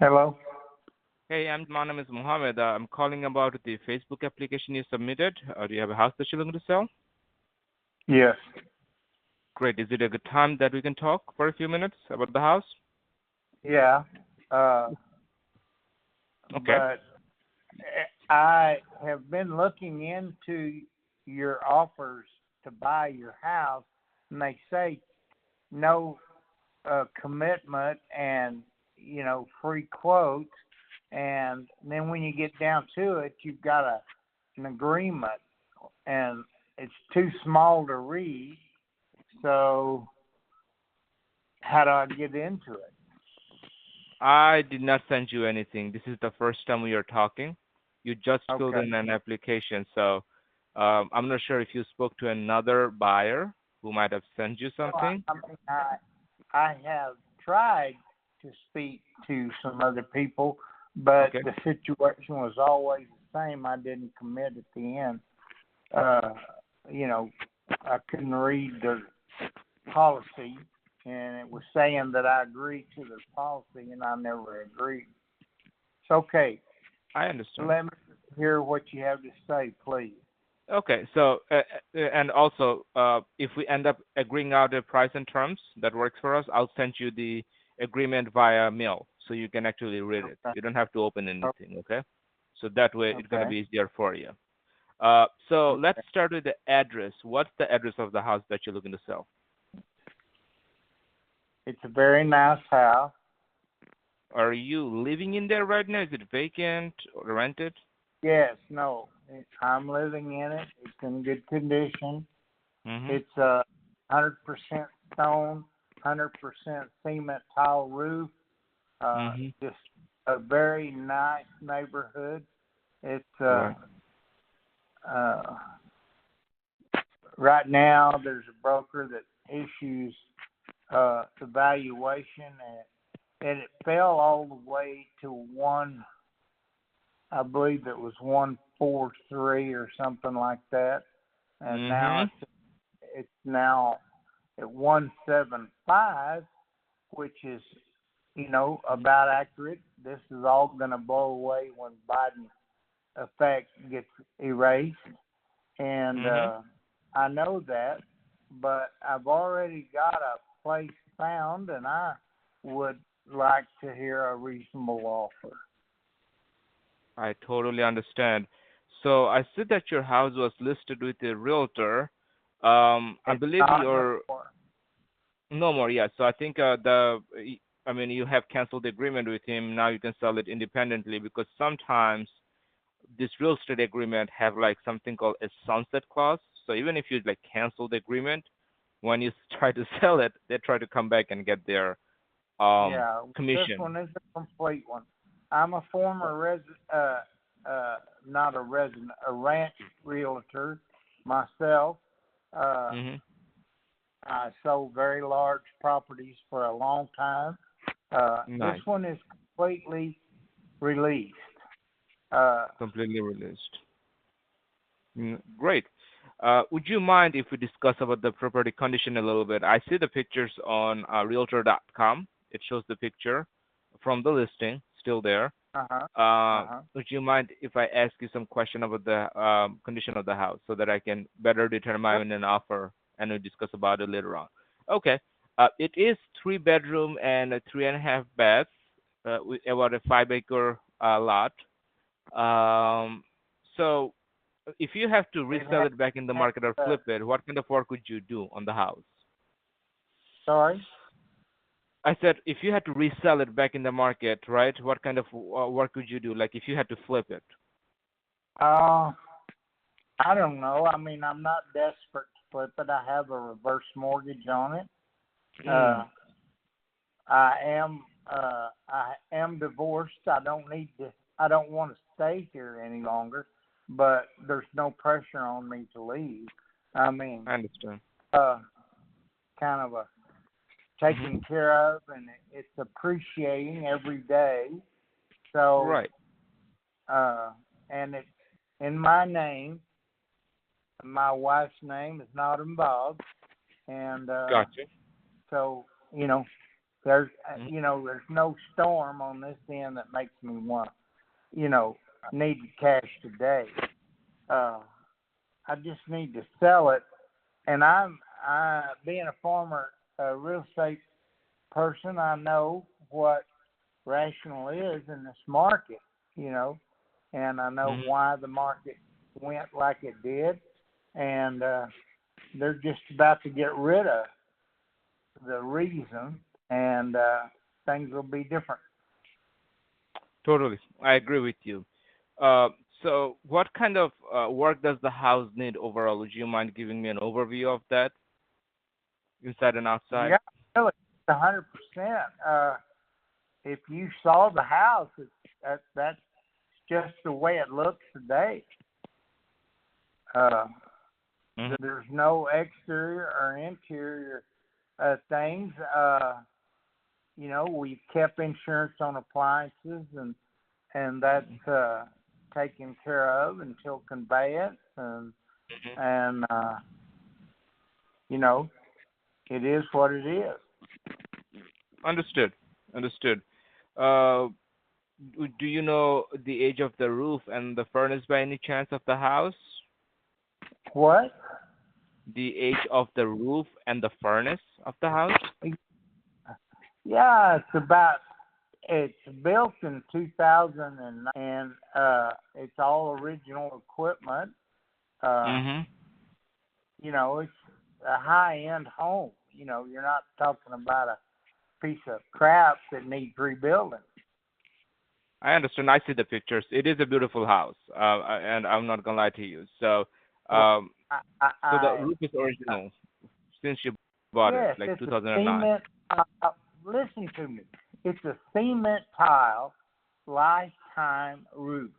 Hello? Hey, my name is Mohammed. I'm calling about the Facebook application you submitted. Do you have a house that you're looking to sell? Yes. Great. Is it a good time that we can talk for a few minutes about the house? Yeah. Uh, Okay. but I have been looking into your offers to buy your house, and they say no commitment and free quotes, and then when you get down to it, you've got an agreement, and it's too small to read. So how do I get into it? I did not send you anything. This is the first time we are talking. You just filled Okay. in an application, so I'm not sure if you spoke to another buyer who might have sent you No, something. I have tried to speak to some other people, but Okay. the situation was always the same. I didn't commit at the end. Uh, you know, I couldn't read the policy, and it was saying that I agreed to the policy, and I never agreed. It's okay. I understand. Let me hear what you have to say, please. Okay, so and also, if we end up agreeing out a price and terms that works for us, I'll send you the agreement via mail, so you can actually read it. Okay. You don't have to open anything, okay? So that way, it's gonna Okay. be easier for you. So let's start with the address. What's the address of the house that you're looking to sell? It's a very nice house. Are you living in there right now? Is it vacant or rented? Yes, no, I'm living in it. It's in good condition. Mm-hmm. It's a 100% stone, 100% cement tile roof. Mm-hmm. Just a very nice neighborhood. It's Right. uh, right now there's a broker that issues evaluation, and it fell all the way to one. I believe it was 143 or something like that, and now Mm-hmm. it's now at 175, which is about accurate. This is all going to blow away when Biden effect gets erased, and Mm-hmm. I know that, but I've already got a place found, and I would like to hear a reasonable offer. I totally understand. So I see that your house was listed with a realtor. I It's believe not no you're more. no more. Yeah. So I think I mean, you have canceled the agreement with him. Now you can sell it independently because sometimes this real estate agreement have like something called a sunset clause. So even if you like cancel the agreement, when you try to sell it, they try to come back and get their Yeah, this commission. one is a complete one. I'm a former uh, not a resident, a ranch realtor myself. Uh, Mm-hmm. I sold very large properties for a long time. This Nice. one is completely released. Uh, Completely released. Great. Would you mind if we discuss about the property condition a little bit? I see the pictures on Realtor.com. It shows the picture from the listing, still there. uh-huh, uh-huh. Would you mind if I ask you some question about the condition of the house so that I can better Sure. determine an offer and we'll discuss about it later on? Okay. It is three bedroom and a 3.5 baths with about a 5 acre lot. Um, so if you have to It resell it back in the has, market or flip it, what kind of work would you do on the house? sorry. I said if you had to resell it back in the market, right? What kind of work would you do? Like if you had to flip it. Uh, I don't know. I mean, I'm not desperate to flip it. I have a reverse mortgage on it. Uh, Mm, I am divorced. I don't want to stay here any longer, but there's no pressure on me to leave. I mean, I understand. uh kind of a Hmm. taken care of, and it's appreciating every day. So, Right. uh and it's in my name. My wife's name is not involved, and Gotcha. so, you know, There's, Mhm. there's no storm on this end that makes me want, you know, need the cash today. Uh, I just need to sell it, and being a former real estate person, I know what rational is in this market, you know, and I know Mhm. why the market went like it did, and they're just about to get rid of the reason, and things will be different. Totally, I agree with you. Uh, so, what kind of work does the house need overall? Would you mind giving me an overview of that, inside and outside? Yeah, really, 100%. If you saw the house, that's just the way it looks today. Uh, Mhm. there's no exterior or interior things. We've kept insurance on appliances, and that's taken care of until conveyance, and you know, it is what it is. Understood. Understood. Uh, do you know the age of the roof and the furnace by any chance of the house? What? The age of the roof and the furnace of the house? Yeah, it's built in 2009, and it's all original equipment. Uh, Mm-hmm. it's a high-end home. You're not talking about a piece of crap that needs rebuilding. I understand. I see the pictures. It is a beautiful house, and I'm not gonna lie to you. So, Well, um, I, I, so the I roof is original since you bought it, yes, like it's a 2009. cement. Listen to me. It's a cement tile lifetime roof.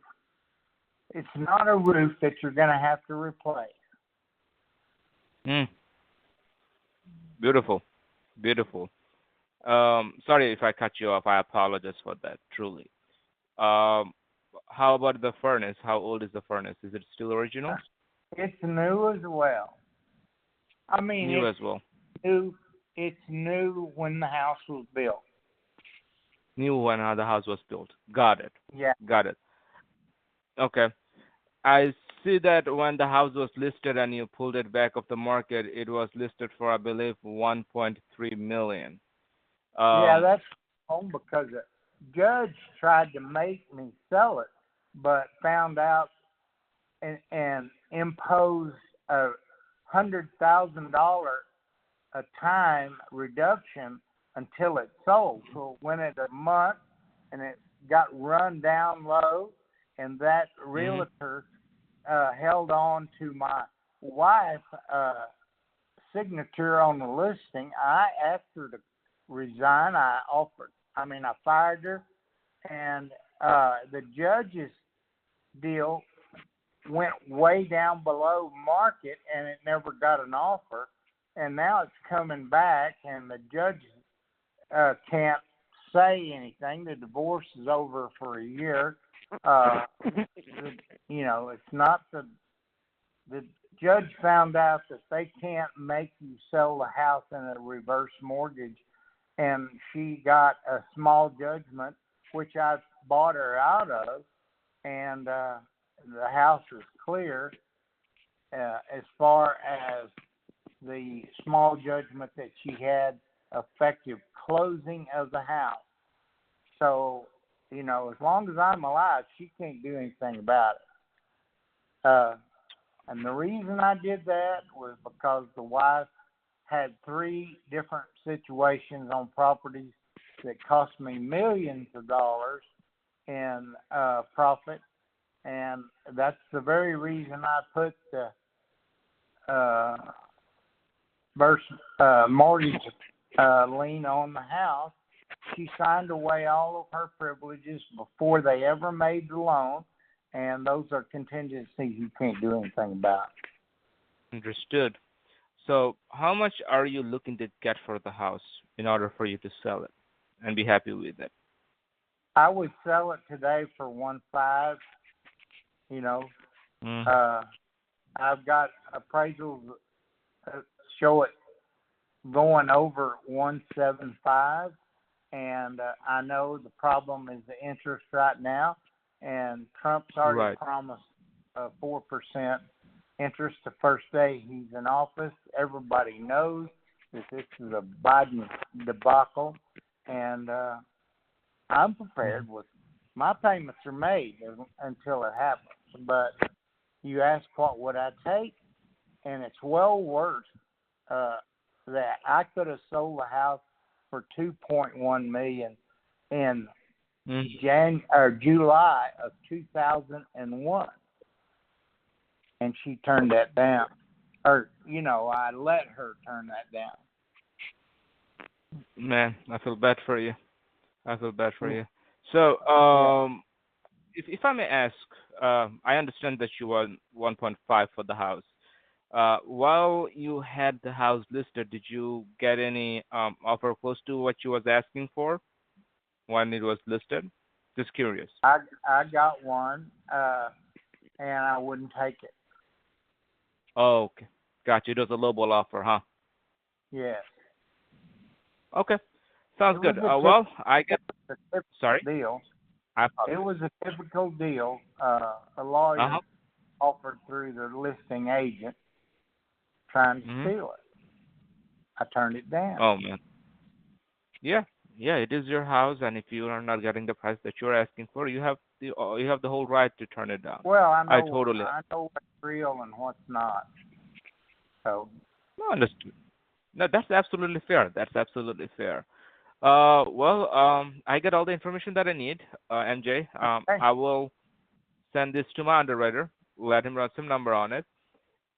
It's not a roof that you're going to have to replace. Mm, beautiful, beautiful. Sorry if I cut you off. I apologize for that. Truly. Um, how about the furnace? How old is the furnace? Is it still original? It's new as well. I mean, New as well. new. It's new when the house was built. New when the house was built. Got it. Yeah, Got it. Okay. I see that when the house was listed and you pulled it back off the market, it was listed for, I believe, 1.3 million. yeah. Um, That's home because the judge tried to make me sell it, but found out and imposed $100,000 a time reduction until it sold. So it went at a month, and it got run down low, and that mhm. realtor held on to my wife signature on the listing. I asked her to resign. I fired her, and the judge's deal went way down below market, and it never got an offer. And now it's coming back, and the judge can't say anything. The divorce is over for a year. It's not the judge found out that they can't make you sell the house in a reverse mortgage, and she got a small judgment, which I bought her out of, and the house is clear as far as the small judgment that she had effective closing of the house. So, as long as I'm alive, she can't do anything about it. And the reason I did that was because the wife had three different situations on properties that cost me millions of dollars in profit, and that's the very reason I put the uh, mortgage lien on the house. She signed away all of her privileges before they ever made the loan, and those are contingencies you can't do anything about. Understood. So, how much are you looking to get for the house in order for you to sell it and be happy with it? I would sell it today for 1.5. You know, Mm. I've got appraisals show it going over 1.75. and I know the problem is the interest right now, and Trump's already Right. promised 4% interest the first day he's in office. Everybody knows that this is a Biden debacle, and I'm prepared with my payments are made until it happens. But you ask what would I take, and it's well worth that. I could have sold the house for $2.1 million in July of 2001, and she turned that down. Or I let her turn that down. Man, I feel bad for you. I feel bad for you. So, if I may ask, I understand that you want 1.5 for the house. While you had the house listed, did you get any offer close to what you was asking for when it was listed? Just curious. I got one, and I wouldn't take it. Oh, okay. Got you. It was a lowball offer, huh? Yes. Okay. Sounds good. was a Well, I get. typical Sorry. deal. I It apologize. was a typical deal. A lawyer Uh-huh. offered through the listing agent trying to Mhm. steal it. I turned it down. Oh man. Yeah. Yeah. It is your house, and if you are not getting the price that you're asking for, you have the whole right to turn it down. Well, I totally I know what's real and what's not. So no, understood. No, that's absolutely fair. That's absolutely fair. Well, I get all the information that I need, MJ. hey, I will send this to my underwriter, let him run some number on it,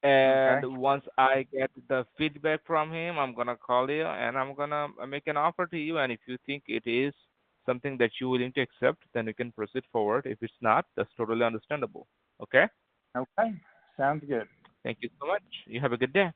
okay, and once I get the feedback from him, I'm gonna call you and I'm gonna make an offer to you. And if you think it is something that you're willing to accept, then you can proceed forward. If it's not, that's totally understandable. Okay? okay, sounds good. Thank you so much. You have a good day. Right.